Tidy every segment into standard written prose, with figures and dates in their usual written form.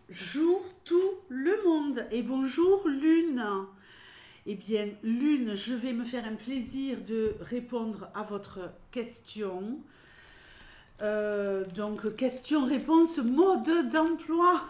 Bonjour tout le monde et bonjour Lune. Eh bien Lune, je vais me faire un plaisir de répondre à votre question. Donc question-réponse mode d'emploi.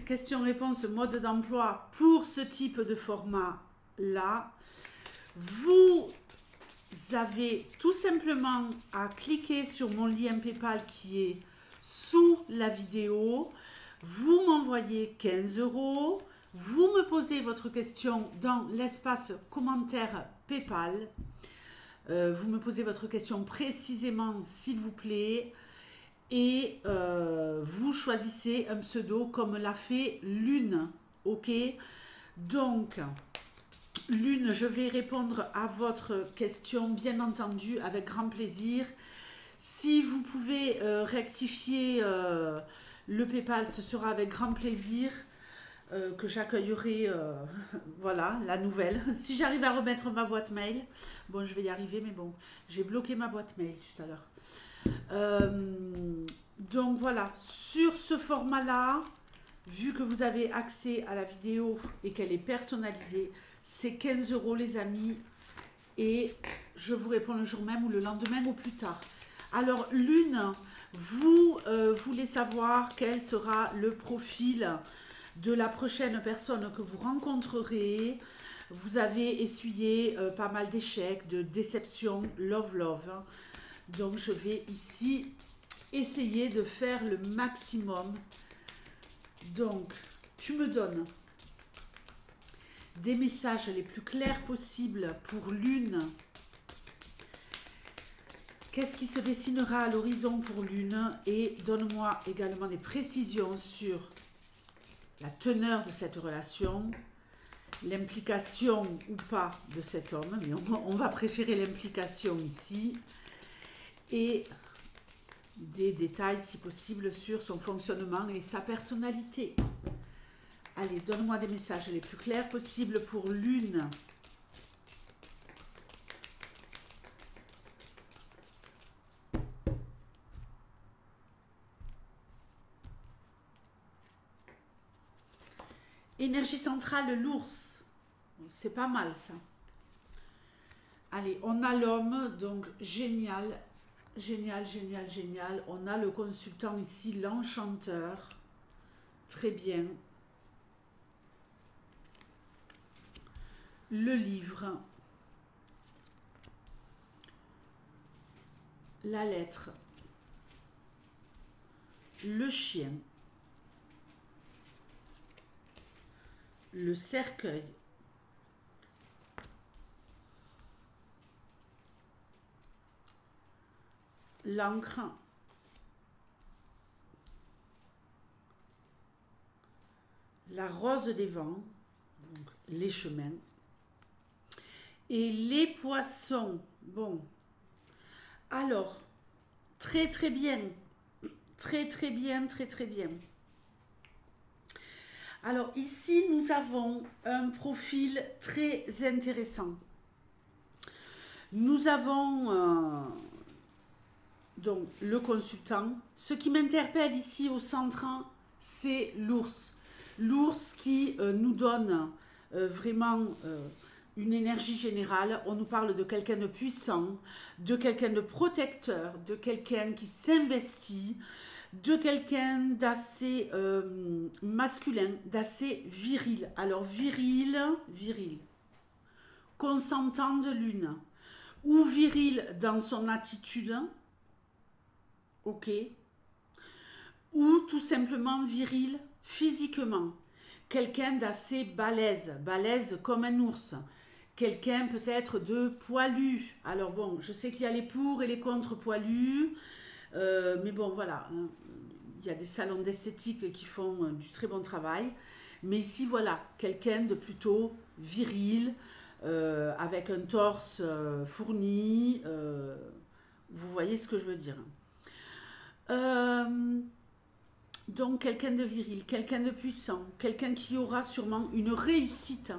Question-réponse mode d'emploi pour ce type de format-là. Vous avez tout simplement à cliquer sur mon lien PayPal qui est sous la vidéo. Vous m'envoyez 15 €, vous me posez votre question dans l'espace commentaire PayPal. Vous me posez votre question précisément, s'il vous plaît, et vous choisissez un pseudo comme l'a fait Lune. Ok, donc Lune, je vais répondre à votre question, bien entendu, avec grand plaisir. Si vous pouvez rectifier le PayPal, ce sera avec grand plaisir que j'accueillerai voilà, la nouvelle. Si j'arrive à remettre ma boîte mail, bon, je vais y arriver, mais bon, j'ai bloqué ma boîte mail tout à l'heure. Donc voilà, sur ce format-là, vu que vous avez accès à la vidéo et qu'elle est personnalisée, c'est 15 € les amis, et je vous réponds le jour même ou le lendemain ou plus tard. Alors Lune, vous voulez savoir quel sera le profil de la prochaine personne que vous rencontrerez. Vous avez essuyé pas mal d'échecs, de déceptions, love. Donc je vais ici essayer de faire le maximum. Donc tu me donnes des messages les plus clairs possibles pour Lune. Qu'est-ce qui se dessinera à l'horizon pour Lune? Et donne-moi également des précisions sur la teneur de cette relation, l'implication ou pas de cet homme, mais on va préférer l'implication ici, et des détails si possible sur son fonctionnement et sa personnalité. Allez, donne-moi des messages les plus clairs possibles pour Lune. Énergie centrale, l'ours. C'est pas mal ça. Allez, on a l'homme, donc génial. Génial. On a le consultant ici, l'enchanteur. Très bien. Le livre. La lettre. Le chien. Le cercueil. L'encre. La rose des vents, donc les chemins. Et les poissons. Bon. Alors, très bien. Très bien. Alors ici, nous avons un profil très intéressant. Nous avons donc le consultant. Ce qui m'interpelle ici au centre, c'est l'ours. L'ours qui nous donne vraiment une énergie générale. On nous parle de quelqu'un de puissant, de quelqu'un de protecteur, de quelqu'un qui s'investit, de quelqu'un d'assez masculin, d'assez viril. Alors viril, consentant de Lune, ou viril dans son attitude, ok, ou tout simplement viril physiquement, quelqu'un d'assez balèze comme un ours, quelqu'un peut-être de poilu. Alors bon, je sais qu'il y a les pour et les contre poilus, mais bon voilà, hein, il y a des salons d'esthétique qui font du très bon travail, mais ici voilà, quelqu'un de plutôt viril, avec un torse fourni, vous voyez ce que je veux dire. Donc quelqu'un de viril, quelqu'un de puissant, quelqu'un qui aura sûrement une réussite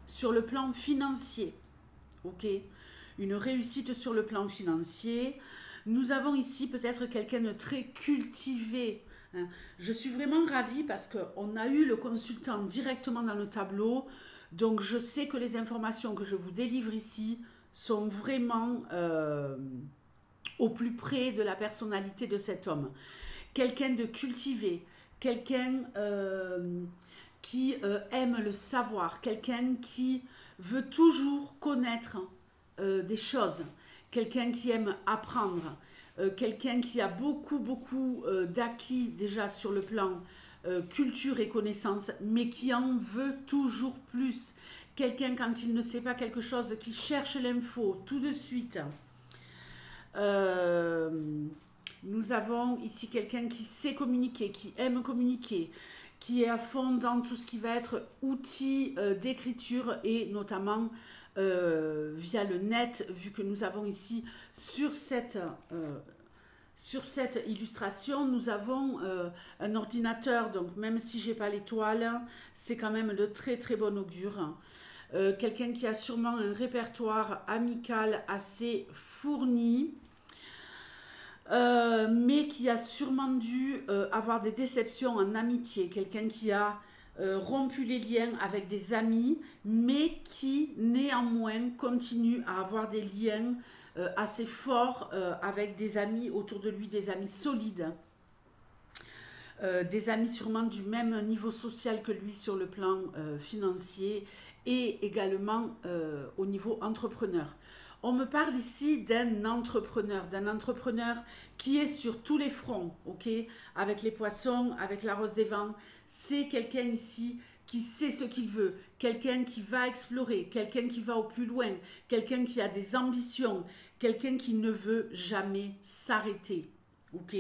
sur le plan financier, ok, une réussite sur le plan financier. Nous avons ici peut-être quelqu'un de très cultivé hein. Je suis vraiment ravie parce qu'on a eu le consultant directement dans le tableau. Donc, je sais que les informations que je vous délivre ici sont vraiment au plus près de la personnalité de cet homme. Quelqu'un de cultivé, quelqu'un qui aime le savoir, quelqu'un qui veut toujours connaître des choses, quelqu'un qui aime apprendre, quelqu'un qui a beaucoup d'acquis déjà sur le plan culture et connaissance, mais qui en veut toujours plus. Quelqu'un, quand il ne sait pas quelque chose, qui cherche l'info tout de suite. Euh, Nous avons ici quelqu'un qui sait communiquer, qui aime communiquer, qui est à fond dans tout ce qui va être outils d'écriture et notamment via le net, vu que nous avons ici sur cette illustration, nous avons un ordinateur, donc même si j'ai pas l'étoile, c'est quand même de très bon augure. Quelqu'un qui a sûrement un répertoire amical assez fourni, mais qui a sûrement dû avoir des déceptions en amitié. Quelqu'un qui a rompu les liens avec des amis, mais qui néanmoins continue à avoir des liens assez forts avec des amis autour de lui, des amis solides. Des amis sûrement du même niveau social que lui sur le plan financier et également au niveau entrepreneur. On me parle ici d'un entrepreneur qui est sur tous les fronts, ok, avec les poissons, avec la rose des vents. C'est quelqu'un ici qui sait ce qu'il veut, quelqu'un qui va explorer, quelqu'un qui va au plus loin, quelqu'un qui a des ambitions, quelqu'un qui ne veut jamais s'arrêter, ok,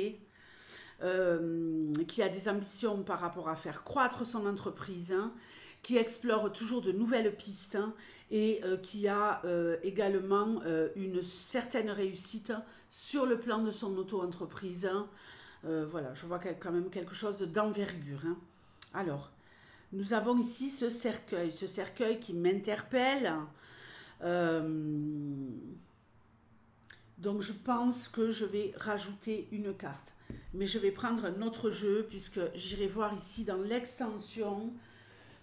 qui a des ambitions par rapport à faire croître son entreprise, hein, qui explore toujours de nouvelles pistes, hein, et qui a également une certaine réussite sur le plan de son auto-entreprise. Hein. Voilà, je vois quand même quelque chose d'envergure. Hein. Alors, nous avons ici ce cercueil qui m'interpelle. Donc, je pense que je vais rajouter une carte. Mais je vais prendre un autre jeu puisque j'irai voir ici dans l'extension.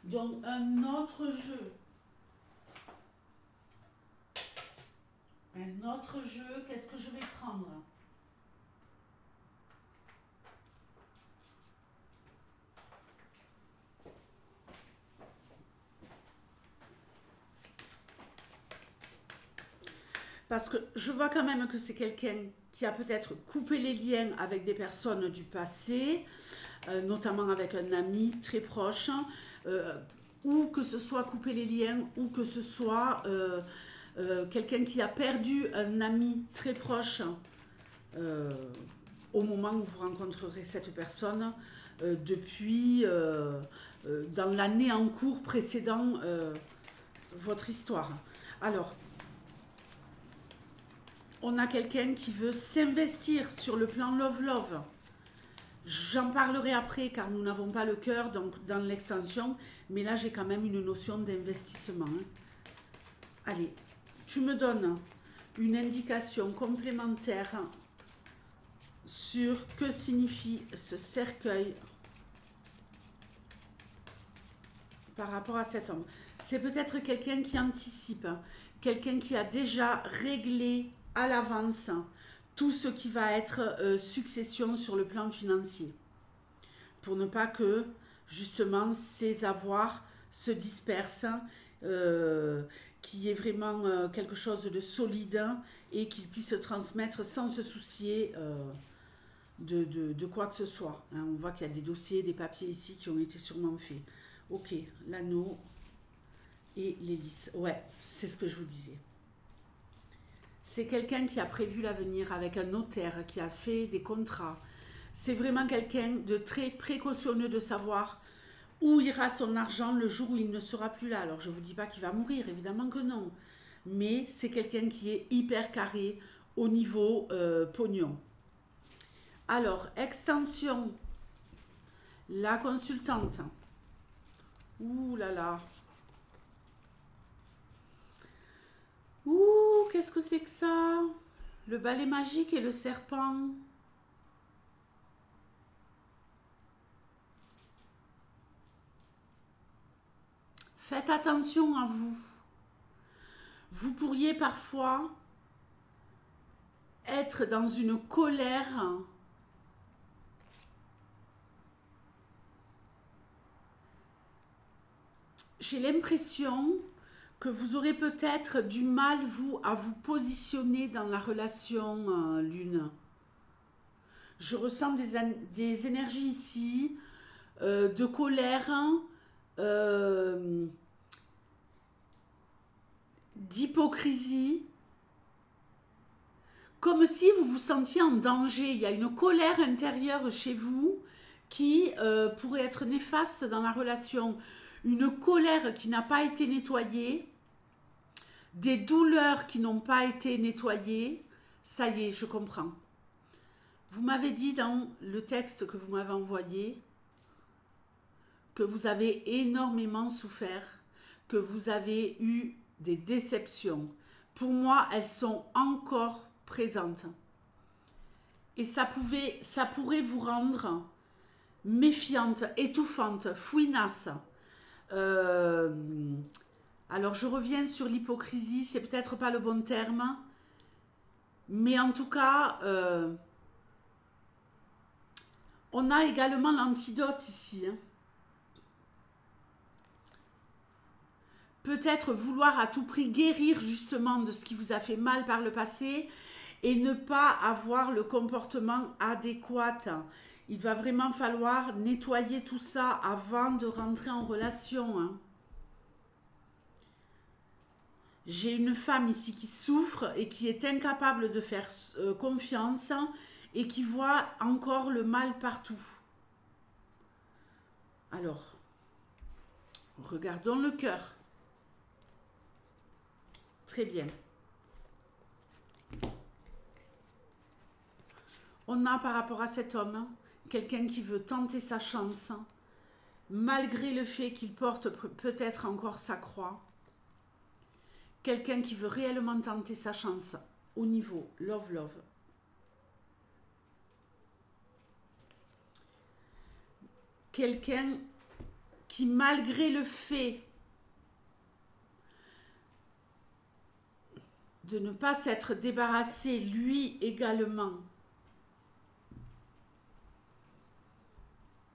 Donc, un autre jeu. Un autre jeu, qu'est-ce que je vais prendre? Parce que je vois quand même que c'est quelqu'un qui a peut-être coupé les liens avec des personnes du passé, notamment avec un ami très proche, ou que ce soit couper les liens, ou que ce soit quelqu'un qui a perdu un ami très proche au moment où vous rencontrerez cette personne, depuis dans l'année en cours précédant votre histoire. Alors, on a quelqu'un qui veut s'investir sur le plan love-love. J'en parlerai après car nous n'avons pas le cœur donc dans l'extension, mais là j'ai quand même une notion d'investissement. Hein. Allez, tu me donnes une indication complémentaire sur que signifie ce cercueil par rapport à cet homme. C'est peut-être quelqu'un qui anticipe, quelqu'un qui a déjà réglé à l'avance tout ce qui va être succession sur le plan financier. Pour ne pas que, justement, ces avoirs se dispersent, qu'il y ait vraiment quelque chose de solide et qu'il puisse se transmettre sans se soucier de quoi que ce soit. Hein, on voit qu'il y a des dossiers, des papiers ici qui ont été sûrement faits. Ok, l'anneau et l'hélice. Ouais, c'est ce que je vous disais. C'est quelqu'un qui a prévu l'avenir avec un notaire, qui a fait des contrats. C'est vraiment quelqu'un de très précautionneux de savoir où ira son argent le jour où il ne sera plus là. Alors je ne vous dis pas qu'il va mourir, évidemment que non. Mais c'est quelqu'un qui est hyper carré au niveau pognon. Alors, extension, la consultante. Ouh là là. Ouh, qu'est-ce que c'est que ça? Le balai magique et le serpent. Faites attention à vous. Vous pourriez parfois être dans une colère j'ai l'impression que vous aurez peut-être du mal, vous, à vous positionner dans la relation lune. Je ressens des énergies ici, de colère, d'hypocrisie, comme si vous vous sentiez en danger. Il y a une colère intérieure chez vous qui pourrait être néfaste dans la relation. Une colère qui n'a pas été nettoyée, des douleurs qui n'ont pas été nettoyées. Ça y est, je comprends. Vous m'avez dit dans le texte que vous m'avez envoyé que vous avez énormément souffert, que vous avez eu des déceptions. Pour moi, elles sont encore présentes. Et ça pourrait vous rendre méfiante, étouffante, fouinasse. Alors je reviens sur l'hypocrisie, c'est peut-être pas le bon terme, mais en tout cas, on a également l'antidote ici. Peut-être vouloir à tout prix guérir justement de ce qui vous a fait mal par le passé et ne pas avoir le comportement adéquat. Il va vraiment falloir nettoyer tout ça avant de rentrer en relation. J'ai une femme ici qui souffre et qui est incapable de faire confiance et qui voit encore le mal partout. Alors, regardons le cœur. Très bien. On a par rapport à cet homme, quelqu'un qui veut tenter sa chance, malgré le fait qu'il porte peut-être encore sa croix. Quelqu'un qui veut réellement tenter sa chance au niveau love. Quelqu'un qui, malgré le fait de ne pas s'être débarrassé, lui également,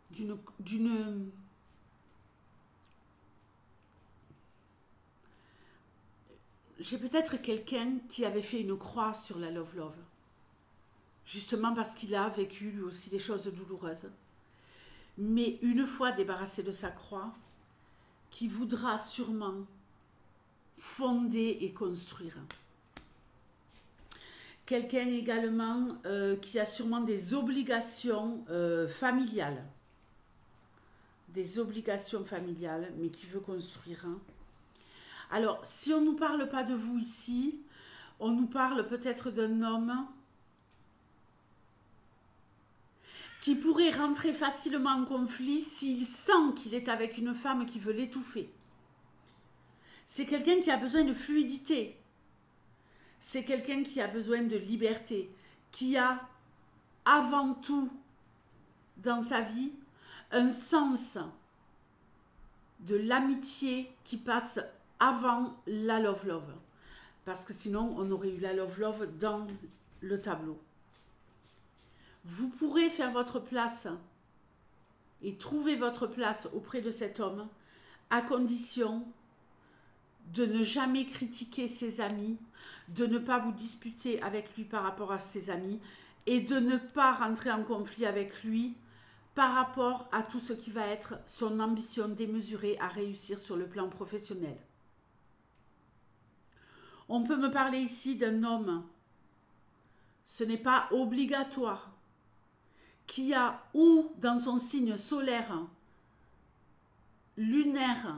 d'une j'ai peut-être quelqu'un qui avait fait une croix sur la love, justement parce qu'il a vécu lui aussi des choses douloureuses. Mais une fois débarrassé de sa croix, qui voudra sûrement fonder et construire. Quelqu'un également qui a sûrement des obligations familiales. Des obligations familiales, mais qui veut construire. Alors, si on ne nous parle pas de vous ici, on nous parle peut-être d'un homme qui pourrait rentrer facilement en conflit s'il sent qu'il est avec une femme qui veut l'étouffer. C'est quelqu'un qui a besoin de fluidité. C'est quelqu'un qui a besoin de liberté, qui a avant tout dans sa vie un sens de l'amitié qui passe avant la love. Parce que sinon, on aurait eu la love dans le tableau. Vous pourrez faire votre place et trouver votre place auprès de cet homme à condition de ne jamais critiquer ses amis, de ne pas vous disputer avec lui par rapport à ses amis et de ne pas rentrer en conflit avec lui par rapport à tout ce qui va être son ambition démesurée à réussir sur le plan professionnel. On peut me parler ici d'un homme, ce n'est pas obligatoire, qui a ou dans son signe solaire, lunaire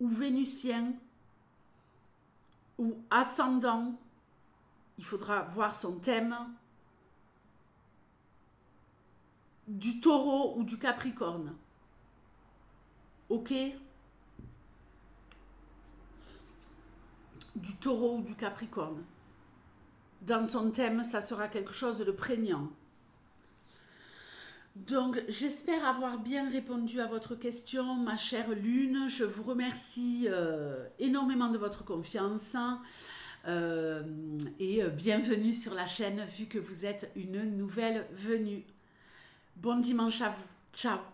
ou vénusien, ou ascendant, il faudra voir son thème, du taureau ou du capricorne. Ok? Du taureau ou du capricorne. Dans son thème, ça sera quelque chose de prégnant. Donc, j'espère avoir bien répondu à votre question, ma chère Lune. Je vous remercie énormément de votre confiance et bienvenue sur la chaîne vu que vous êtes une nouvelle venue. Bon dimanche à vous. Ciao.